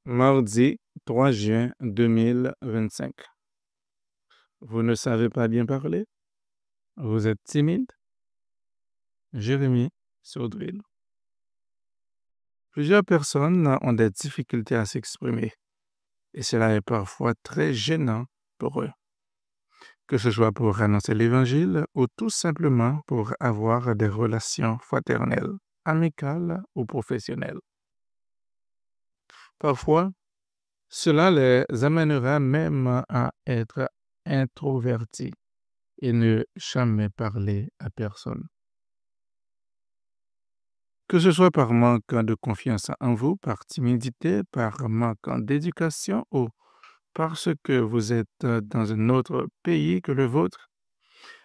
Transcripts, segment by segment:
Mardi 3 juin 2025. Vous ne savez pas bien parler? Vous êtes timide? Jérémie Saudril. Plusieurs personnes ont des difficultés à s'exprimer et cela est parfois très gênant pour eux, que ce soit pour annoncer l'Évangile ou tout simplement pour avoir des relations fraternelles, amicales ou professionnelles. Parfois, cela les amènera même à être introvertis et ne jamais parler à personne. Que ce soit par manque de confiance en vous, par timidité, par manque d'éducation ou parce que vous êtes dans un autre pays que le vôtre,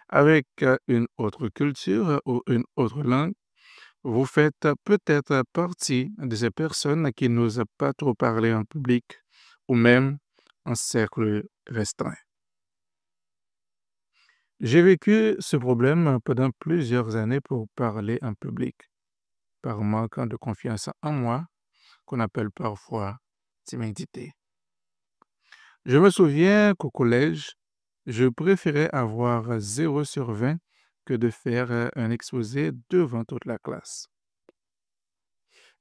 avec une autre culture ou une autre langue, vous faites peut-être partie de ces personnes qui n'osent pas trop parler en public ou même en cercle restreint. J'ai vécu ce problème pendant plusieurs années pour parler en public, par manque de confiance en moi, qu'on appelle parfois timidité. Je me souviens qu'au collège, je préférais avoir 0 sur 20 que de faire un exposé devant toute la classe.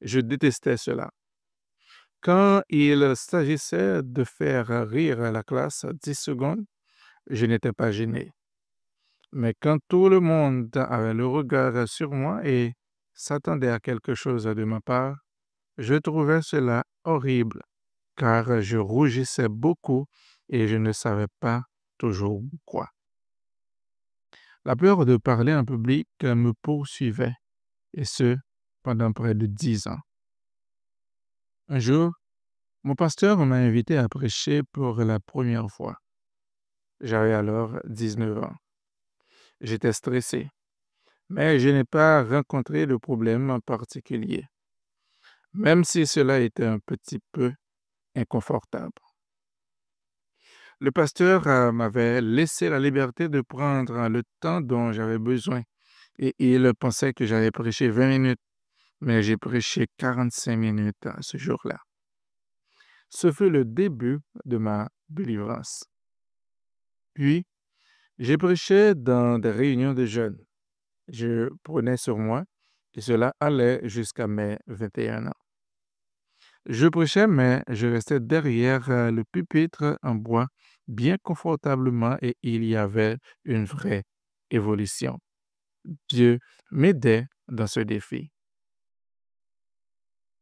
Je détestais cela. Quand il s'agissait de faire rire la classe 10 secondes, je n'étais pas gêné. Mais quand tout le monde avait le regard sur moi et s'attendait à quelque chose de ma part, je trouvais cela horrible car je rougissais beaucoup et je ne savais pas toujours quoi. La peur de parler en public me poursuivait, et ce, pendant près de 10 ans. Un jour, mon pasteur m'a invité à prêcher pour la première fois. J'avais alors 19 ans. J'étais stressé, mais je n'ai pas rencontré de problème en particulier, même si cela était un petit peu inconfortable. Le pasteur m'avait laissé la liberté de prendre le temps dont j'avais besoin et il pensait que j'allais prêcher 20 minutes, mais j'ai prêché 45 minutes ce jour-là. Ce fut le début de ma délivrance. Puis, j'ai prêché dans des réunions de jeunes. Je prenais sur moi et cela allait jusqu'à mes 21 ans. Je prêchais, mais je restais derrière le pupitre en bois bien confortablement et il y avait une vraie évolution. Dieu m'aidait dans ce défi.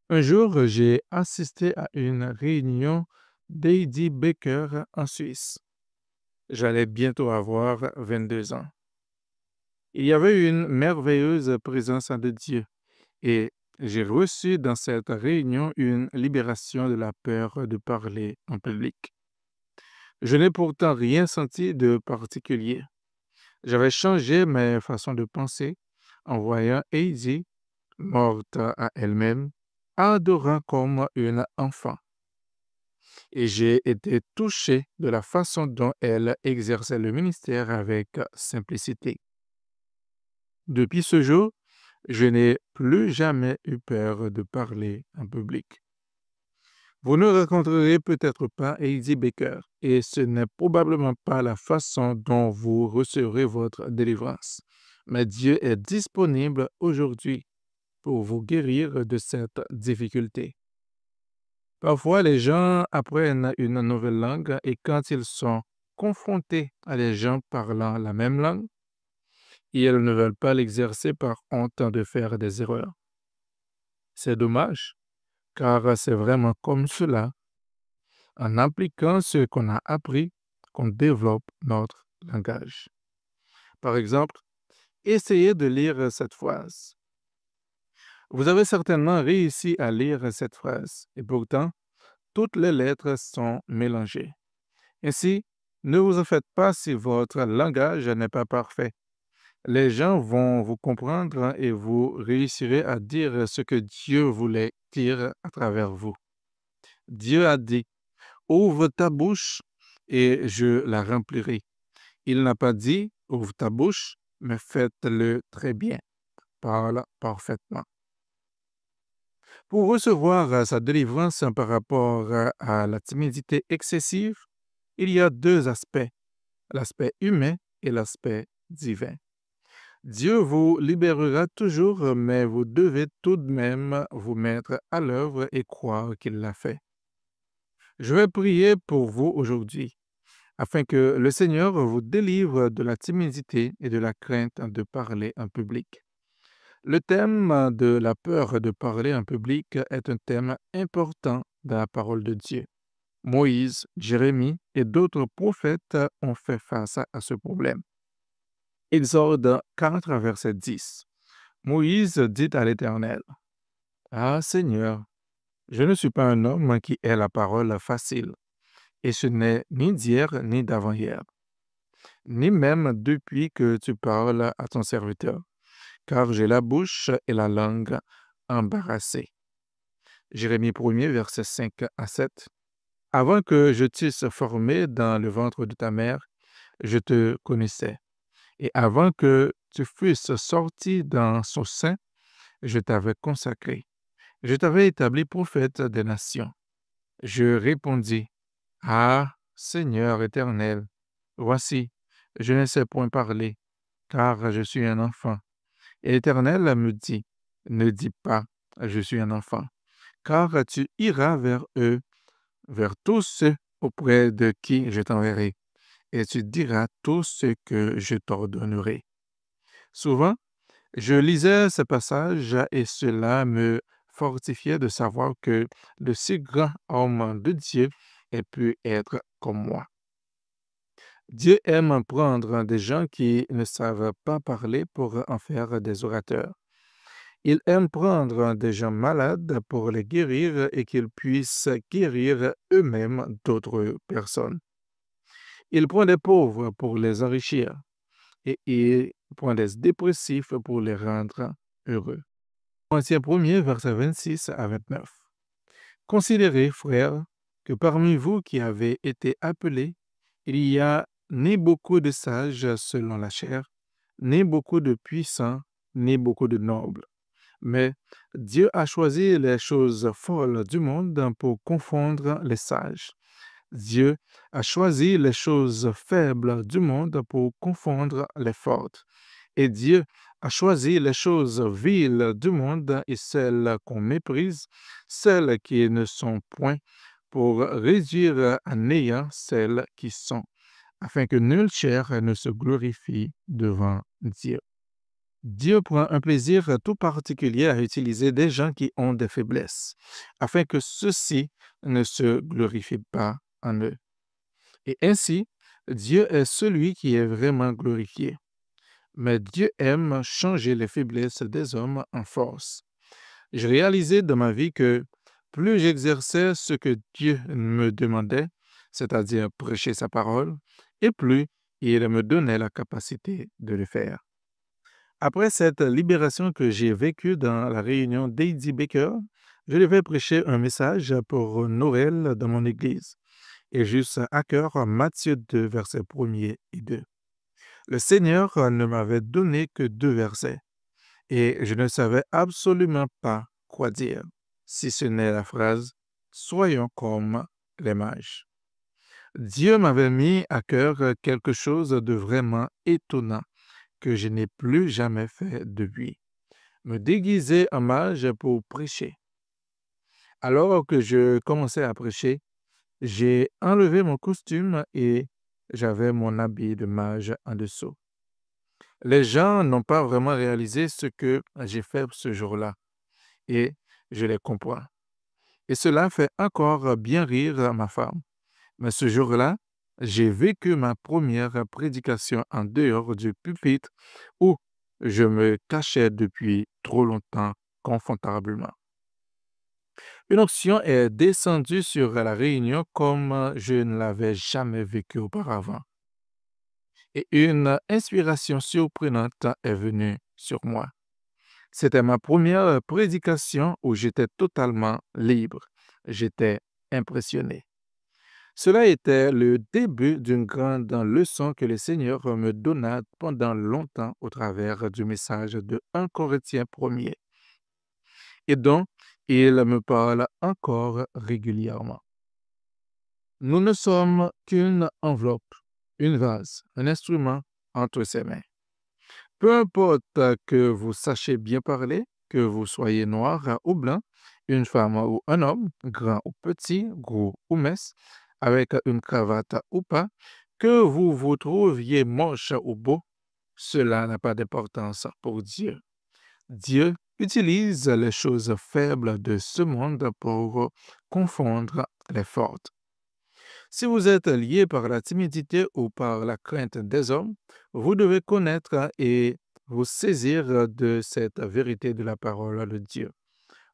Un jour, j'ai assisté à une réunion d'Heidi Baker en Suisse. J'allais bientôt avoir 22 ans. Il y avait une merveilleuse présence de Dieu et j'ai reçu dans cette réunion une libération de la peur de parler en public. Je n'ai pourtant rien senti de particulier. J'avais changé mes façons de penser en voyant Heidi, morte à elle-même, adorant comme une enfant. Et j'ai été touché de la façon dont elle exerçait le ministère avec simplicité. Depuis ce jour, je n'ai plus jamais eu peur de parler en public. Vous ne rencontrerez peut-être pas Heidi Baker et ce n'est probablement pas la façon dont vous recevrez votre délivrance. Mais Dieu est disponible aujourd'hui pour vous guérir de cette difficulté. Parfois, les gens apprennent une nouvelle langue et quand ils sont confrontés à des gens parlant la même langue, ils ne veulent pas l'exercer par honte de faire des erreurs. C'est dommage, car c'est vraiment comme cela, en appliquant ce qu'on a appris, qu'on développe notre langage. Par exemple, essayez de lire cette phrase. Vous avez certainement réussi à lire cette phrase et pourtant, toutes les lettres sont mélangées. Ainsi, ne vous en faites pas si votre langage n'est pas parfait. Les gens vont vous comprendre et vous réussirez à dire ce que Dieu voulait dire à travers vous. Dieu a dit, ouvre ta bouche et je la remplirai. Il n'a pas dit, ouvre ta bouche, mais faites-le très bien. Parle parfaitement. Pour recevoir sa délivrance par rapport à la timidité excessive, il y a deux aspects, l'aspect humain et l'aspect divin. Dieu vous libérera toujours, mais vous devez tout de même vous mettre à l'œuvre et croire qu'il l'a fait. Je vais prier pour vous aujourd'hui, afin que le Seigneur vous délivre de la timidité et de la crainte de parler en public. Le thème de la peur de parler en public est un thème important dans la parole de Dieu. Moïse, Jérémie et d'autres prophètes ont fait face à ce problème. Exode 4, verset 10. Moïse dit à l'Éternel, Ah Seigneur, je ne suis pas un homme qui ait la parole facile, et ce n'est ni d'hier ni d'avant-hier, ni même depuis que tu parles à ton serviteur, car j'ai la bouche et la langue embarrassées. Jérémie 1er, verset 5 à 7. Avant que je t'eusse formé dans le ventre de ta mère, je te connaissais. Et avant que tu fusses sorti dans son sein, je t'avais consacré. Je t'avais établi prophète des nations. Je répondis, Ah, Seigneur éternel, voici, je ne sais point parler, car je suis un enfant. Et l'Éternel me dit, Ne dis pas, je suis un enfant, car tu iras vers eux, vers tous ceux auprès de qui je t'enverrai, et tu diras tout ce que je t'ordonnerai. Souvent, je lisais ce passage et cela me fortifiait de savoir que de si grands hommes de Dieu ait pu être comme moi. Dieu aime prendre des gens qui ne savent pas parler pour en faire des orateurs. Il aime prendre des gens malades pour les guérir et qu'ils puissent guérir eux-mêmes d'autres personnes. Il prend des pauvres pour les enrichir et il prend des dépressifs pour les rendre heureux. Corinthiens 1er, verset 26 à 29. Considérez, frères, que parmi vous qui avez été appelés, il y a ni beaucoup de sages selon la chair, ni beaucoup de puissants, ni beaucoup de nobles. Mais Dieu a choisi les choses folles du monde pour confondre les sages. Dieu a choisi les choses faibles du monde pour confondre les fortes. Et Dieu a choisi les choses viles du monde et celles qu'on méprise, celles qui ne sont point, pour réduire à néant celles qui sont, afin que nulle chair ne se glorifie devant Dieu. Dieu prend un plaisir tout particulier à utiliser des gens qui ont des faiblesses, afin que ceux-ci ne se glorifient pas en eux. Et ainsi, Dieu est celui qui est vraiment glorifié. Mais Dieu aime changer les faiblesses des hommes en force. J'ai réalisé dans ma vie que plus j'exerçais ce que Dieu me demandait, c'est-à-dire prêcher sa parole, et plus il me donnait la capacité de le faire. Après cette libération que j'ai vécue dans la réunion d'A.D. Baker, je devais prêcher un message pour Noël dans mon église. Et juste à cœur Matthieu 2, versets 1er et 2. Le Seigneur ne m'avait donné que 2 versets, et je ne savais absolument pas quoi dire, si ce n'est la phrase « Soyons comme les mages ». Dieu m'avait mis à cœur quelque chose de vraiment étonnant que je n'ai plus jamais fait depuis, me déguiser en mage pour prêcher. Alors que je commençais à prêcher, j'ai enlevé mon costume et j'avais mon habit de mage en dessous. Les gens n'ont pas vraiment réalisé ce que j'ai fait ce jour-là et je les comprends. Et cela fait encore bien rire ma femme. Mais ce jour-là, j'ai vécu ma première prédication en dehors du pupitre où je me cachais depuis trop longtemps confortablement. Une option est descendue sur la réunion comme je ne l'avais jamais vécu auparavant. Et une inspiration surprenante est venue sur moi. C'était ma première prédication où j'étais totalement libre. J'étais impressionné. Cela était le début d'une grande leçon que le Seigneur me donna pendant longtemps au travers du message de 1 Corinthiens 1er et dont Il me parle encore régulièrement. Nous ne sommes qu'une enveloppe, une vase, un instrument entre ses mains. Peu importe que vous sachiez bien parler, que vous soyez noir ou blanc, une femme ou un homme, grand ou petit, gros ou mince, avec une cravate ou pas, que vous vous trouviez moche ou beau, cela n'a pas d'importance pour Dieu. Dieu utilise les choses faibles de ce monde pour confondre les fortes. Si vous êtes lié par la timidité ou par la crainte des hommes, vous devez connaître et vous saisir de cette vérité de la parole de Dieu.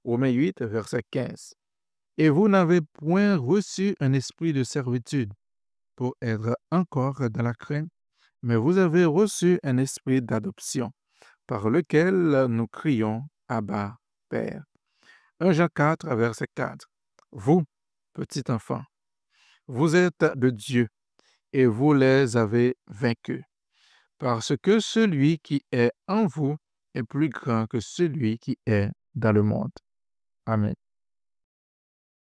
Romains 8, verset 15. Et vous n'avez point reçu un esprit de servitude pour être encore dans la crainte, mais vous avez reçu un esprit d'adoption, par lequel nous crions Abba, Père. 1 Jean 4, verset 4. Vous, petit enfant, vous êtes de Dieu et vous les avez vaincus, parce que celui qui est en vous est plus grand que celui qui est dans le monde. Amen.